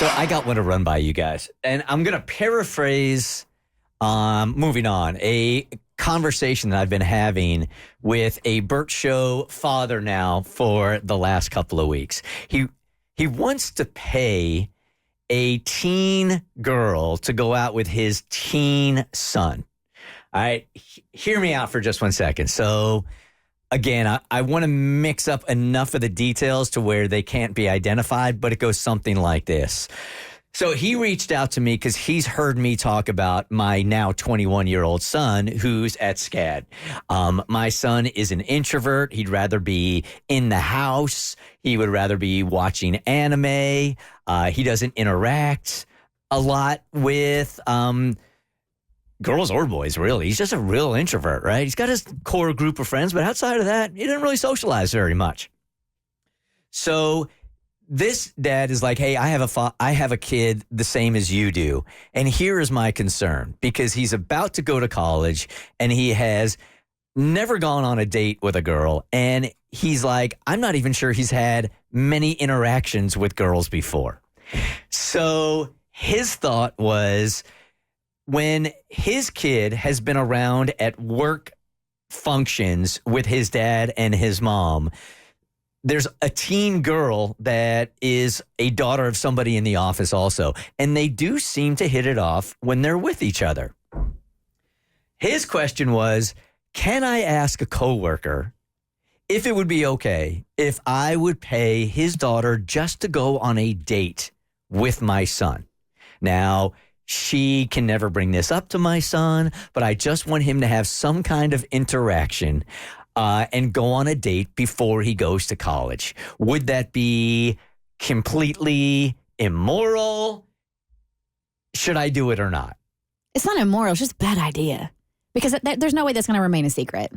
So I got one to run by you guys, and I'm going to paraphrase, moving on, a conversation that I've been having with a Bert Show father now for the last couple of weeks. He wants to pay a teen girl to go out with his teen son. All right, hear me out for just 1 second. So, again, I want to mix up enough of the details to where they can't be identified, but it goes something like this. So he reached out to me because he's heard me talk about my now 21-year-old son who's at SCAD. My son is an introvert. He'd rather be in the house. He would rather be watching anime. He doesn't interact a lot with girls or boys, really. He's just a real introvert, right? He's got his core group of friends, but outside of that, he didn't really socialize very much. So this dad is like, hey, I have a kid the same as you do. And here is my concern, because he's about to go to college and he has never gone on a date with a girl. And he's like, I'm not even sure he's had many interactions with girls before. So his thought was, when his kid has been around at work functions with his dad and his mom, there's a teen girl that is a daughter of somebody in the office also, and they do seem to hit it off when they're with each other. His question was, can I ask a coworker if it would be okay if I would pay his daughter just to go on a date with my son? Now, she can never bring this up to my son, but I just want him to have some kind of interaction and go on a date before he goes to college. Would that be completely immoral? Should I do it or not? It's not immoral. It's just a bad idea, because there's no way that's going to remain a secret.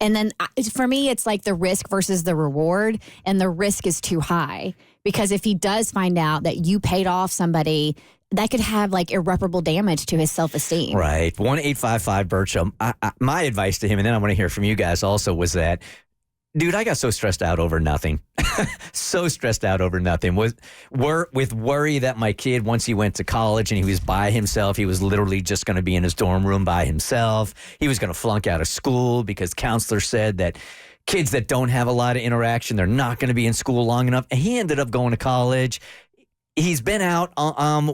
And then for me, it's like the risk versus the reward, and the risk is too high, because if he does find out that you paid off somebody, that could have like irreparable damage to his self-esteem. Right. 1-855-BERT Show. My advice to him, and then I want to hear from you guys also, was that, dude, I got so stressed out over nothing. So stressed out over nothing. With worry that my kid, once he went to college and he was by himself, he was literally just going to be in his dorm room by himself. He was going to flunk out of school because counselors said that kids that don't have a lot of interaction, they're not going to be in school long enough. And he ended up going to college. He's been out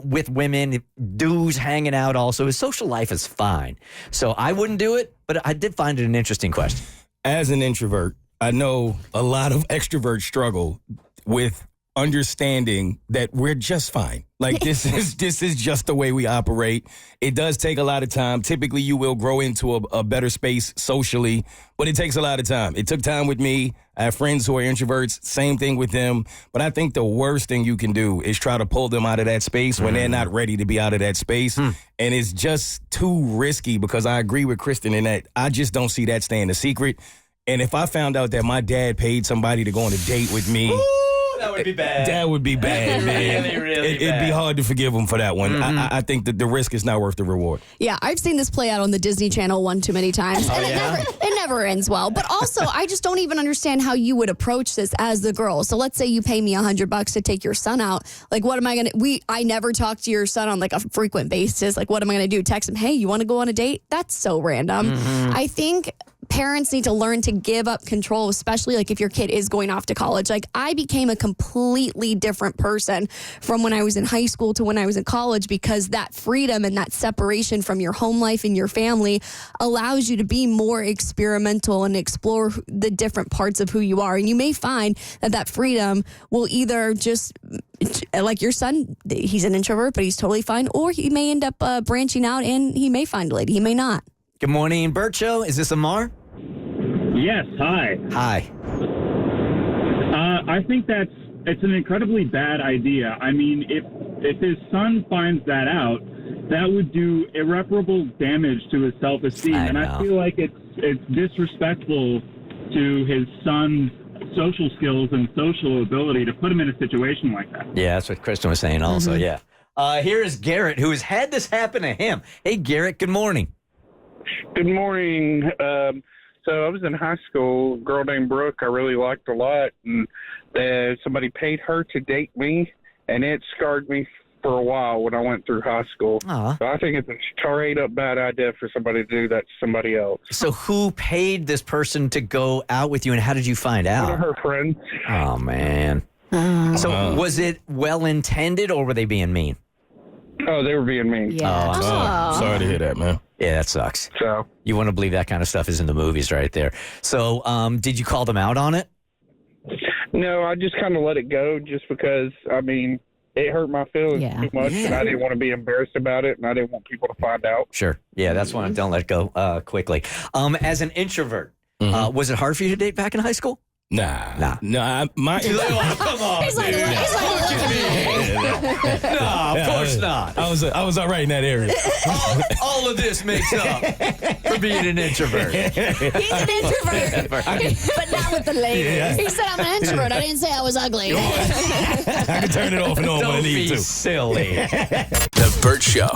with women, dudes hanging out also. His social life is fine. So I wouldn't do it, but I did find it an interesting question. As an introvert, I know a lot of extroverts struggle with understanding that we're just fine. Like this is just the way we operate. It does take a lot of time. Typically, you will grow into a better space socially, but it takes a lot of time. It took time with me. I have friends who are introverts, same thing with them. But I think the worst thing you can do is try to pull them out of that space when they're not ready to be out of that space. And it's just too risky, because I agree with Kristen in that I just don't see that staying a secret. And if I found out that my dad paid somebody to go on a date with me, that would be bad. That would be bad, man. Really It'd be hard to forgive him for that one. I think that the risk is not worth the reward. Yeah, I've seen this play out on the Disney Channel one too many times. Oh, and it never ends well. But also, I just don't even understand how you would approach this as the girl. So let's say you pay me $100 to take your son out. Like, what am I going to... I never talk to your son on like a frequent basis. Like, what am I going to do? Text him, hey, you want to go on a date? That's so random. I think parents need to learn to give up control, especially like if your kid is going off to college. Like, I became a completely different person from when I was in high school to when I was in college, because that freedom and that separation from your home life and your family allows you to be more experimental and explore the different parts of who you are. And you may find that freedom will either just, like your son, he's an introvert, but he's totally fine, or he may end up branching out and he may find a lady. He may not. Good morning, Bert Show. Is this Amar? Yes, hi. Hi. I think it's an incredibly bad idea. I mean, if his son finds that out, that would do irreparable damage to his self-esteem. And I feel like it's disrespectful to his son's social skills and social ability to put him in a situation like that. Yeah, that's what Kristen was saying also, yeah. Here is Garrett, who has had this happen to him. Hey, Garrett, good morning. Good morning. So I was in high school, a girl named Brooke I really liked a lot, and somebody paid her to date me, and it scarred me for a while when I went through high school. Aw. So I think it's a straight up bad idea for somebody to do that to somebody else. So who paid this person to go out with you, and how did you find One out? of her friends. Oh, man. So was it well-intended, or were they being mean? Oh, they were being mean. Yeah. I'm Sorry to hear that, man. Yeah, that sucks. So You want to believe that kind of stuff is in the movies right there. So did you call them out on it? no, I just kind of let it go just because, I mean, it hurt my feelings Yeah. too much, and I didn't want to be embarrassed about it, and I didn't want people to find out. Sure. Yeah, that's why I don't let it go quickly. As an introvert, was it hard for you to date back in high school? Nah. My Come on. He's like, look at me. No, of course not. I was all right in that area. All of this makes up for being an introvert. He's an introvert, but not with the ladies. Yeah. He said I'm an introvert. I didn't say I was ugly. I can turn it off and on when I Don't need be to. silly. The Bert Show.